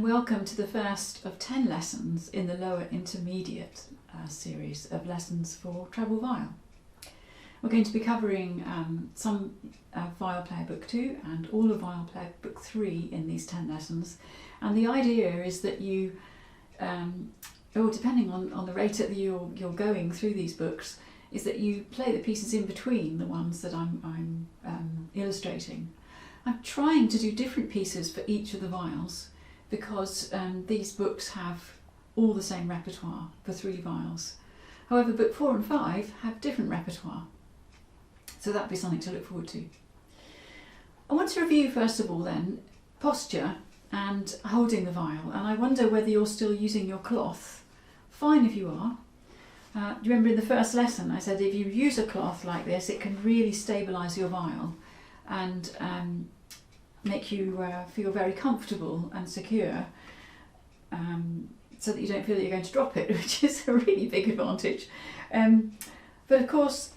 welcome to the first of 10 lessons in the lower intermediate series of lessons for treble viol. We're going to be covering some viol player book 2 and all of viol player book 3 in these 10 lessons, and the idea is that you, depending on the rate that you're going through these books, is that you play the pieces in between the ones that I'm illustrating. I'm trying to do different pieces for each of the viols because these books have all the same repertoire for 3 viols. However, book 4 and 5 have different repertoire, so that'd be something to look forward to. I want to review first of all then posture and holding the viol, and I wonder whether you're still using your cloth. Fine if you are. Do you remember in the first lesson I said if you use a cloth like this it can really stabilise your viol and make you feel very comfortable and secure, so that you don't feel that you're going to drop it, which is a really big advantage. But of course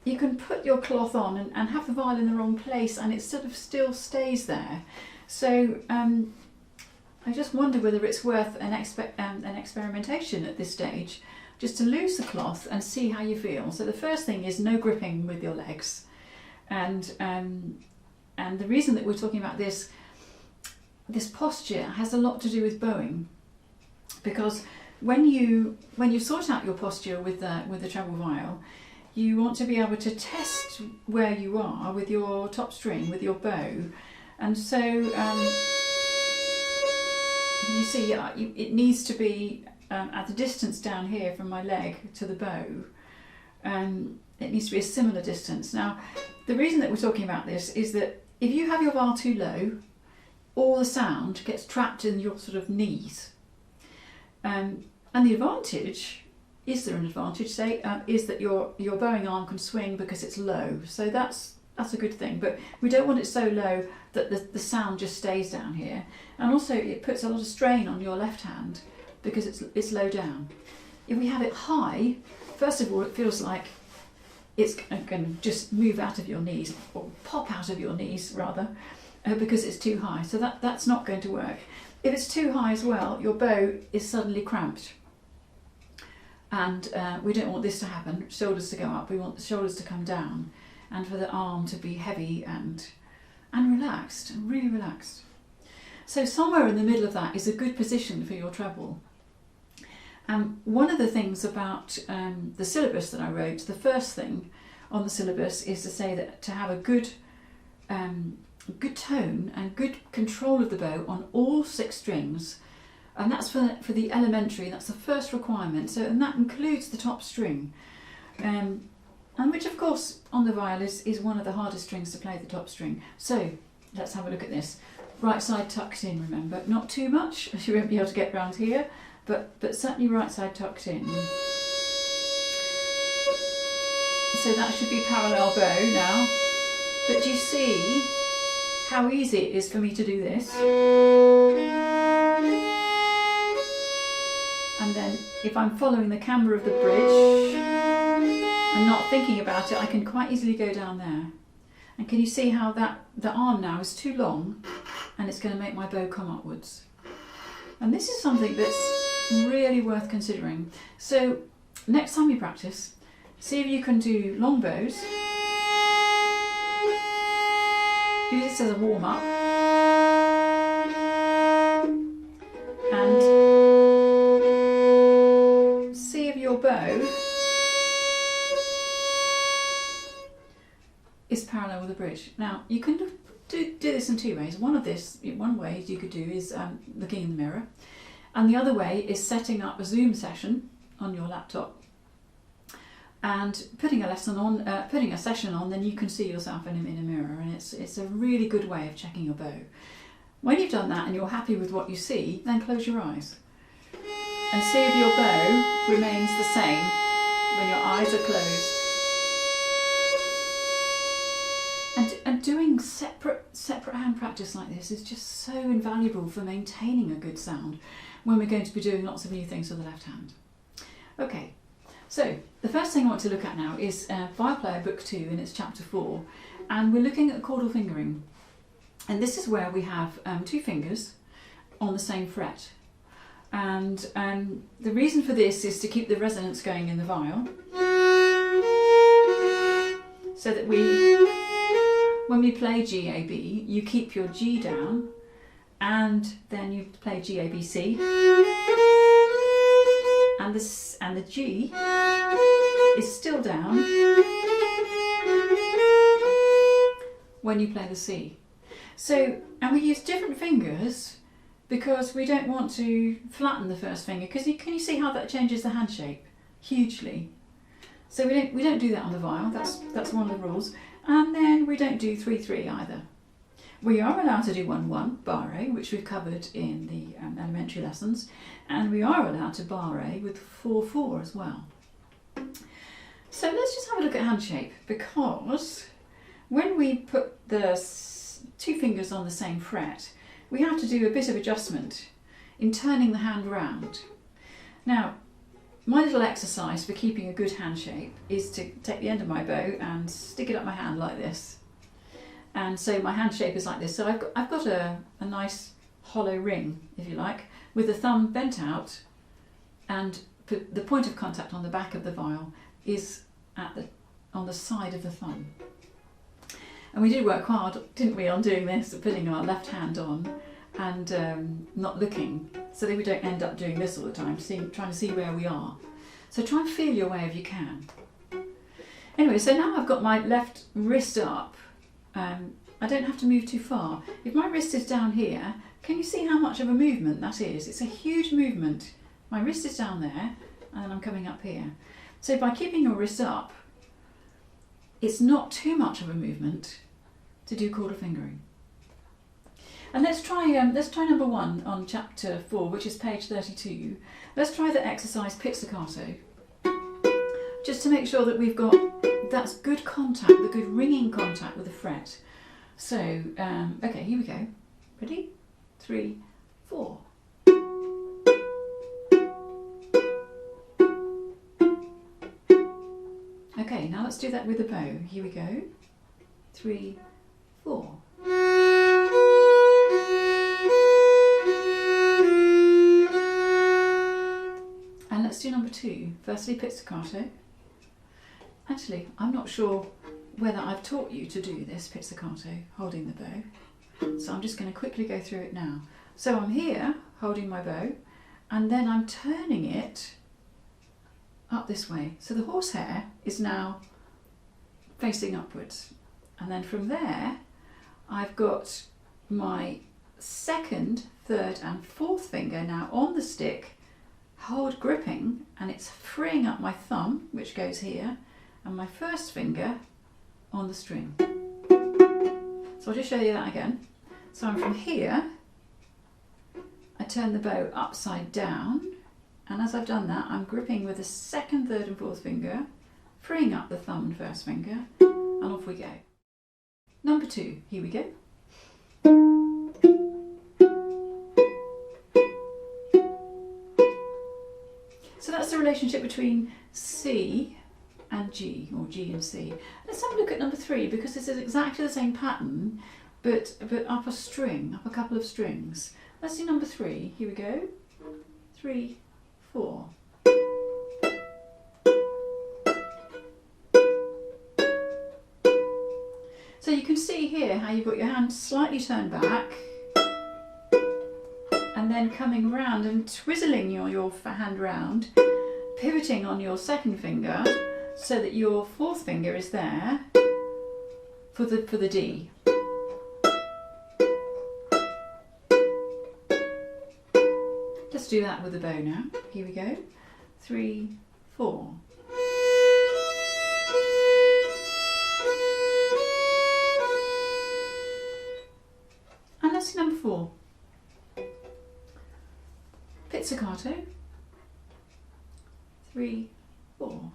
you can put your cloth on and have the viol in the wrong place and it sort of still stays there. So I just wonder whether it's worth an experimentation at this stage, just to lose the cloth and see how you feel. So the first thing is no gripping with your legs, and the reason that we're talking about this posture has a lot to do with bowing, because when you sort out your posture with the treble viol, you want to be able to test where you are with your top string, with your bow, and so you see it needs to be at the distance down here from my leg to the bow. It needs to be a similar distance. Now, the reason that we're talking about this is that if you have your viol too low, all the sound gets trapped in your sort of knees. And the advantage, is there an advantage, say, is that your bowing arm can swing because it's low. So that's a good thing, but we don't want it so low that the sound just stays down here. And also it puts a lot of strain on your left hand because it's low down. If we have it high, first of all it feels like it's going to just move out of your knees, or pop out of your knees rather, because it's too high. So that's not going to work. If it's too high as well, your bow is suddenly cramped. And we don't want this to happen, shoulders to go up, we want the shoulders to come down, and for the arm to be heavy and relaxed, and really relaxed. So somewhere in the middle of that is a good position for your treble. One of the things about the syllabus that I wrote, the first thing on the syllabus is to say that to have a good tone and good control of the bow on all 6 strings, and that's for the elementary, that's the first requirement. So, and that includes the top string, and which of course on the viol is one of the hardest strings to play, the top string. So let's have a look at this. Right side tucked in, remember, not too much, as you won't be able to get round here, but certainly right side tucked in. So that should be parallel bow now. But do you see how easy it is for me to do this? And then if I'm following the camber of the bridge and not thinking about it, I can quite easily go down there. And can you see how the arm now is too long and it's going to make my bow come upwards? And this is something that's really worth considering. So next time you practice, see if you can do long bows. Do this as a warm-up. And see if your bow is parallel with the bridge. Now you can do this in 2 ways. One way you could do is looking in the mirror, and the other way is setting up a Zoom session on your laptop and putting a session on. Then you can see yourself in a mirror, and it's a really good way of checking your bow. When you've done that and you're happy with what you see, then close your eyes and see if your bow remains the same when your eyes are closed. And doing separate hand practice like this is just so invaluable for maintaining a good sound when we're going to be doing lots of new things with the left hand. Okay, so the first thing I want to look at now is Viol Player Book 2 in its chapter 4, and we're looking at chordal fingering. And this is where we have 2 fingers on the same fret. And the reason for this is to keep the resonance going in the viol, so that when we play G, A, B, you keep your G down, and then you play G, A, B, C, and the G is still down when you play the C. So, and we use different fingers because we don't want to flatten the first finger, because can you see how that changes the hand shape hugely? So we don't do that on the viol. That's one of the rules. And then we don't do 3/3 either. We are allowed to do 1/1 barre, which we've covered in the elementary lessons, and we are allowed to barre with 4/4 as well. So let's just have a look at hand shape, because when we put the two fingers on the same fret, we have to do a bit of adjustment in turning the hand round. Now, my little exercise for keeping a good hand shape is to take the end of my bow and stick it up my hand like this. And so my hand shape is like this. So I've got a nice hollow ring, if you like, with the thumb bent out, and the point of contact on the back of the viol is on the side of the thumb. And we did work hard, didn't we, on doing this, putting our left hand on and not looking, so that we don't end up doing this all the time, trying to see where we are. So try and feel your way if you can. Anyway, so now I've got my left wrist up. I don't have to move too far. If my wrist is down here, can you see how much of a movement that is? It's a huge movement. My wrist is down there, and then I'm coming up here. So by keeping your wrist up, it's not too much of a movement to do chordal fingering. And let's try number 1 on chapter 4, which is page 32. Let's try the exercise Pizzicato, just to make sure that we've got that's good contact, the good ringing contact with the fret. So, okay, here we go. Ready? 3, 4. Okay, now let's do that with the bow. Here we go. 3, 4. And let's do number 2. Firstly, pizzicato. Actually, I'm not sure whether I've taught you to do this pizzicato, holding the bow. So I'm just going to quickly go through it now. So I'm here, holding my bow, and then I'm turning it up this way. So the horsehair is now facing upwards. And then from there, I've got my second, third and fourth finger now on the stick, gripping, and it's freeing up my thumb, which goes here, and my first finger on the string. So I'll just show you that again. So I'm from here, I turn the bow upside down, and as I've done that, I'm gripping with the second, third and fourth finger, freeing up the thumb and first finger, and off we go. Number 2, here we go. So that's the relationship between C and G, or G and C. Let's have a look at number 3, because this is exactly the same pattern, but up a string, up a couple of strings. Let's do number 3. Here we go. 3, 4. So you can see here how you've got your hand slightly turned back, and then coming round and twizzling your hand round, pivoting on your second finger so that your fourth finger is there for the D. Let's do that with the bow now. Here we go. 3, 4. And let's do number 4. Pizzicato. 3, 4.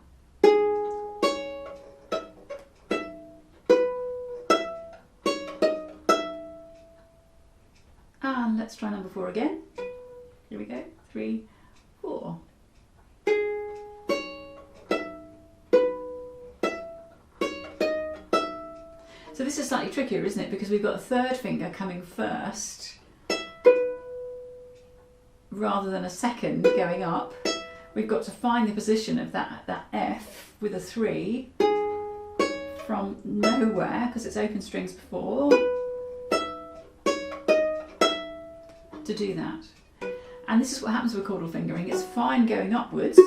And let's try number 4 again. Here we go. 3, 4. So this is slightly trickier, isn't it? Because we've got a third finger coming first, rather than a second going up, we've got to find the position of that F with a 3 from nowhere, because it's open strings before, to do that. And this is what happens with chordal fingering. It's fine going upwards,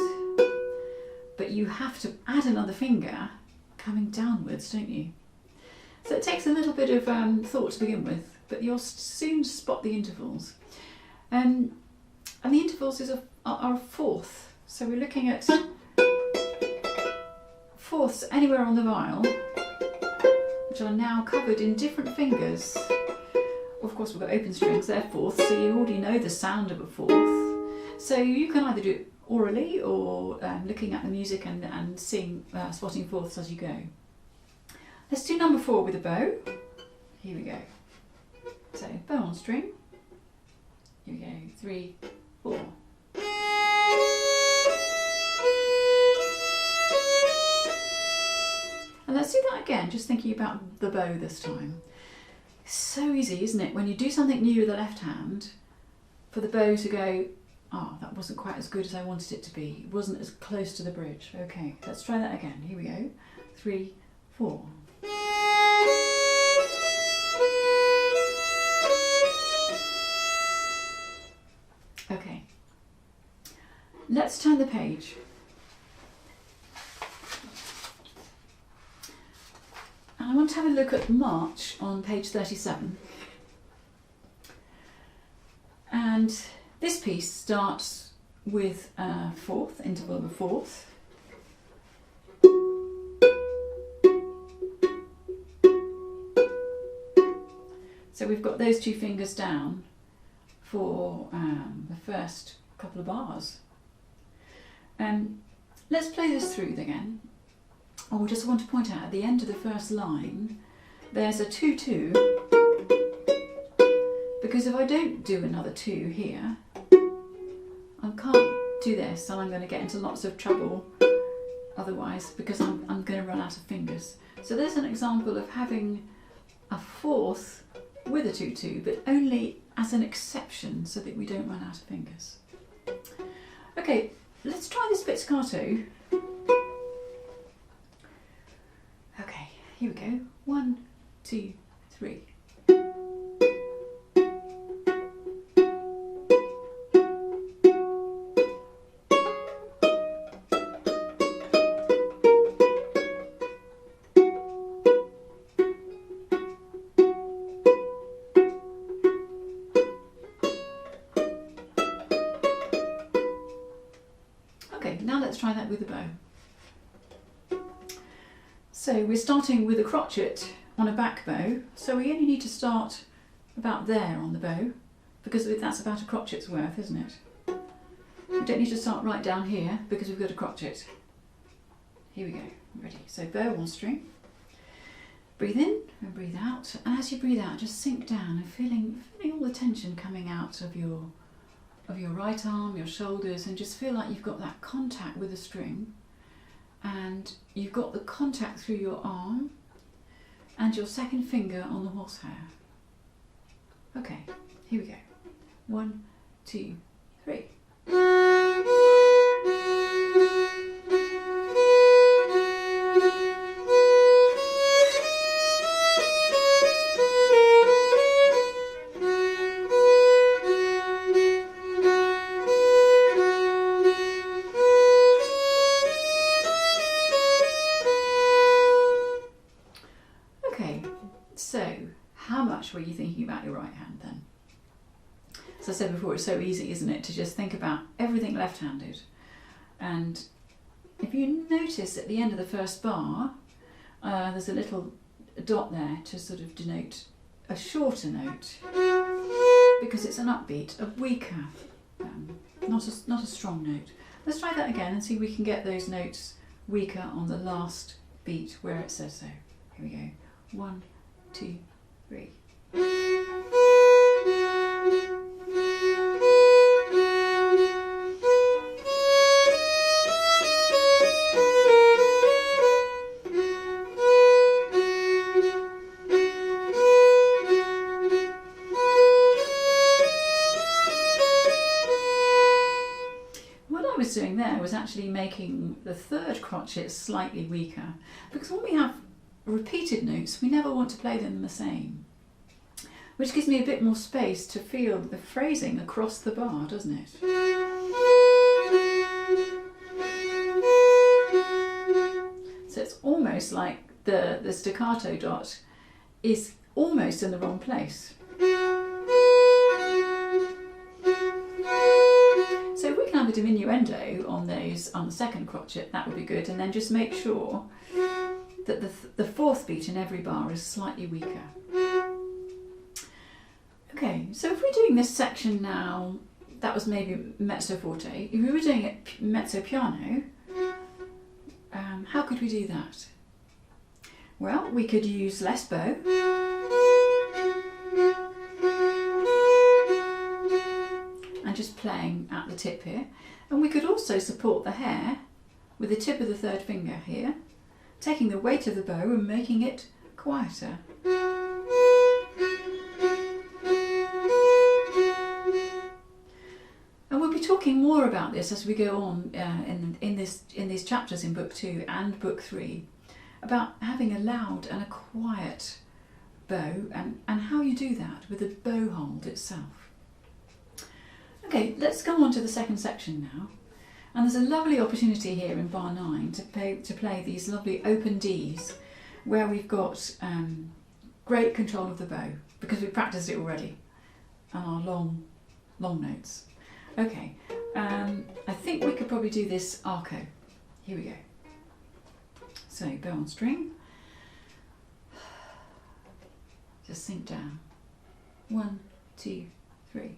but you have to add another finger coming downwards, don't you? So it takes a little bit of thought to begin with, but you'll soon spot the intervals. And the intervals are a fourth. So we're looking at fourths anywhere on the viol, which are now covered in different fingers. Of course, we've got open strings, they're fourths, so you already know the sound of a fourth. So you can either do it orally or looking at the music and seeing, spotting fourths as you go. Let's do number 4 with a bow. Here we go. So bow on string. Here we go. 3, 4. And let's do that again, just thinking about the bow this time. It's so easy, isn't it, when you do something new with the left hand, for the bow to go, oh, that wasn't quite as good as I wanted it to be. It wasn't as close to the bridge. Okay, let's try that again. Here we go. 3, 4. Okay, let's turn the page. And I want to have a look at March on page 37. And this piece starts with a fourth, interval of a fourth. So we've got those 2 fingers down for the first couple of bars. Let's play this through again. Oh, I just want to point out at the end of the first line there's a 2-2, because if I don't do another 2 here, I can't do this and I'm going to get into lots of trouble otherwise, because I'm going to run out of fingers. So there's an example of having a fourth with a 2-2, but only as an exception so that we don't run out of fingers. Okay, let's try this pizzicato. Okay, here we go. 1, 2, 3. Okay, now let's try that with the bow. So we're starting with a crotchet on a back bow, so we only need to start about there on the bow, because that's about a crotchet's worth, isn't it? We don't need to start right down here because we've got a crotchet. Here we go, ready. So bow on string. Breathe in and breathe out, and as you breathe out, just sink down and feeling all the tension coming out of your right arm, your shoulders, and just feel like you've got that contact with the string. And you've got the contact through your arm and your second finger on the horsehair. Okay, here we go. 1, 2, 3. So, how much were you thinking about your right hand then? As I said before, it's so easy, isn't it, to just think about everything left-handed. And if you notice at the end of the first bar, there's a little dot there to sort of denote a shorter note, because it's an upbeat, a weaker, not a strong note. Let's try that again and see if we can get those notes weaker on the last beat where it says so. Here we go. 1, 2, 3. actually making the third crotchet slightly weaker, because when we have repeated notes, we never want to play them the same, which gives me a bit more space to feel the phrasing across the bar, doesn't it? So it's almost like the staccato dot is almost in the wrong place. So if we can have a diminuendo on those on the second crotchet, that would be good, and then just make sure that the fourth beat in every bar is slightly weaker. Okay, so if we're doing this section now, that was maybe mezzo forte. If we were doing it mezzo piano, how could we do that? Well, we could use less bow. And just playing at the tip here. And we could also support the hair with the tip of the third finger here, taking the weight of the bow and making it quieter. And we'll be talking more about this as we go on in these chapters in Book 2 and Book 3, about having a loud and a quiet bow and how you do that with the bow hold itself. Okay, let's go on to the second section now. And there's a lovely opportunity here in bar 9 to play these lovely open Ds where we've got great control of the bow because we've practiced it already and our long notes. Okay, I think we could probably do this arco. Here we go. So bow on string, just sink down. 1, 2, 3.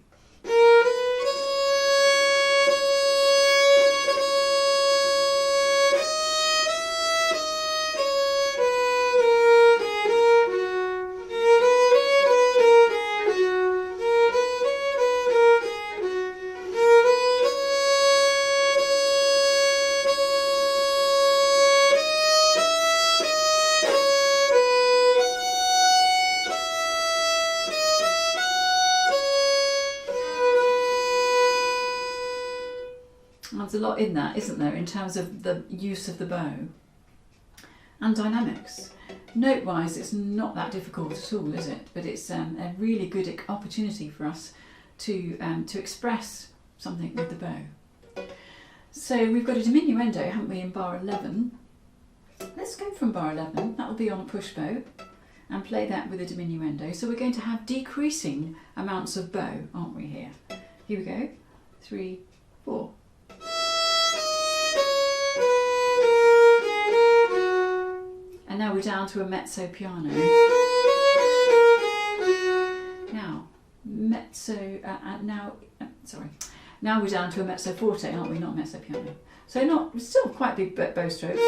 There's a lot in that, isn't there, in terms of the use of the bow and dynamics. Note-wise, it's not that difficult at all, is it? But it's a really good opportunity for us to express something with the bow. So we've got a diminuendo, haven't we, in bar 11. Let's go from bar 11. That'll be on a push bow, and play that with a diminuendo. So we're going to have decreasing amounts of bow, aren't we, here? Here we go. 3, 4. And now we're down to a mezzo piano. Now we're down to a mezzo forte, aren't we? Not mezzo piano. So still quite big bow strokes.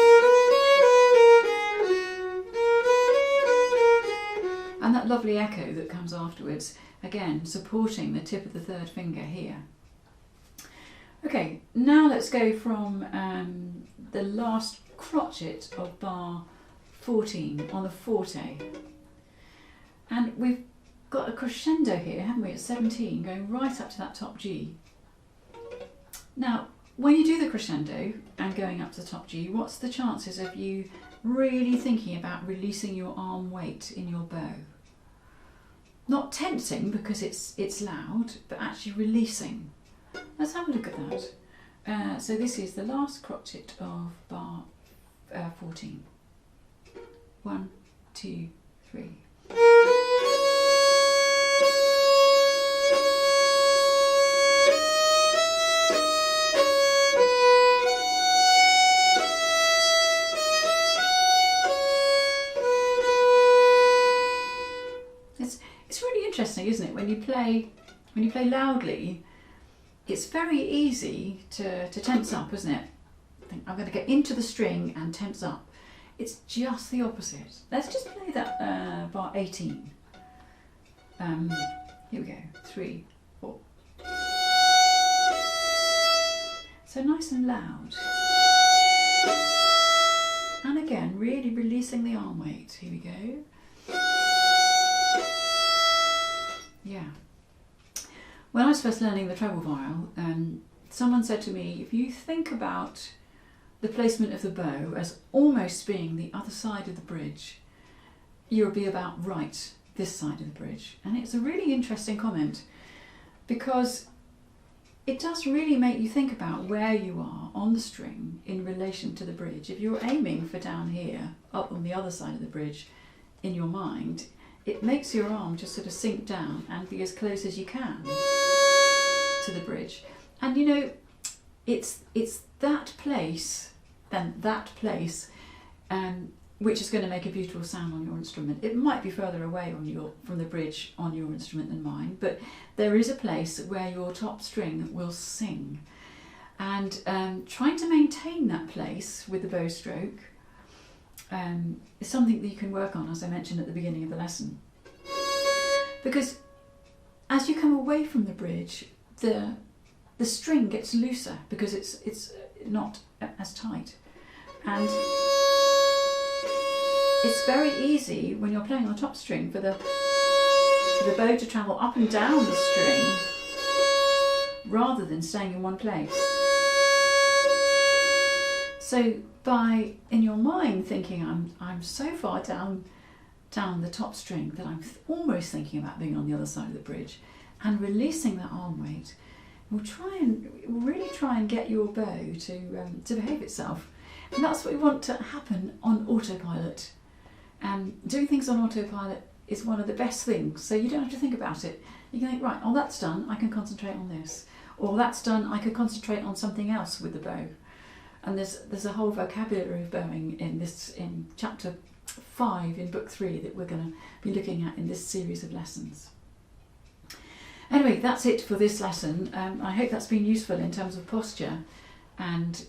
And that lovely echo that comes afterwards, again supporting the tip of the third finger here. Okay, now let's go from the last crotchet of bar 14 on the forte. And we've got a crescendo here, haven't we, at 17, going right up to that top G. Now, when you do the crescendo and going up to the top G, what's the chances of you really thinking about releasing your arm weight in your bow? Not tensing because it's loud, but actually releasing. Let's have a look at that. So this is the last crotchet of bar 14. 1, 2, 3. It's really interesting, isn't it? When you play loudly, it's very easy to tense up, isn't it? Think I'm going to get into the string and tense up. It's just the opposite. Let's just play that bar 18. Here we go. 3, 4. So nice and loud. And again, really releasing the arm weight. Here we go. Yeah. When I was first learning the treble viol, someone said to me, if you think about the placement of the bow as almost being the other side of the bridge, you'll be about right this side of the bridge. And it's a really interesting comment because it does really make you think about where you are on the string in relation to the bridge. If you're aiming for down here, up on the other side of the bridge in your mind, it makes your arm just sort of sink down and be as close as you can to the bridge. And you know, it's that place, which is going to make a beautiful sound on your instrument. It might be further away from the bridge on your instrument than mine, but there is a place where your top string will sing. And trying to maintain that place with the bow stroke is something that you can work on, as I mentioned at the beginning of the lesson. Because as you come away from the bridge, the string gets looser because it's not as tight. And it's very easy when you're playing on the top string for the bow to travel up and down the string rather than staying in one place. So by, in your mind, thinking I'm so far down the top string that I'm almost thinking about being on the other side of the bridge, and releasing that arm weight will really try and get your bow to behave itself. And that's what we want to happen on autopilot. Doing things on autopilot is one of the best things, so you don't have to think about it. You can think, right, oh, that's done, I can concentrate on this. Or that's done, I could concentrate on something else with the bow. And there's a whole vocabulary of bowing in chapter 5 in book 3 that we're going to be looking at in this series of lessons. Anyway, that's it for this lesson. I hope that's been useful in terms of posture and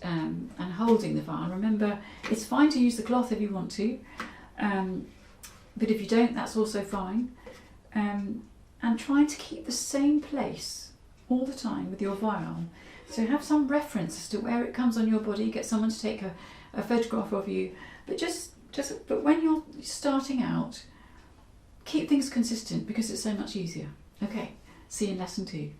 holding the viol. Remember, it's fine to use the cloth if you want to, but if you don't, that's also fine. And try to keep the same place all the time with your viol. So have some reference as to where it comes on your body. Get someone to take a photograph of you. But but when you're starting out, keep things consistent because it's so much easier. Okay, see you in lesson 2.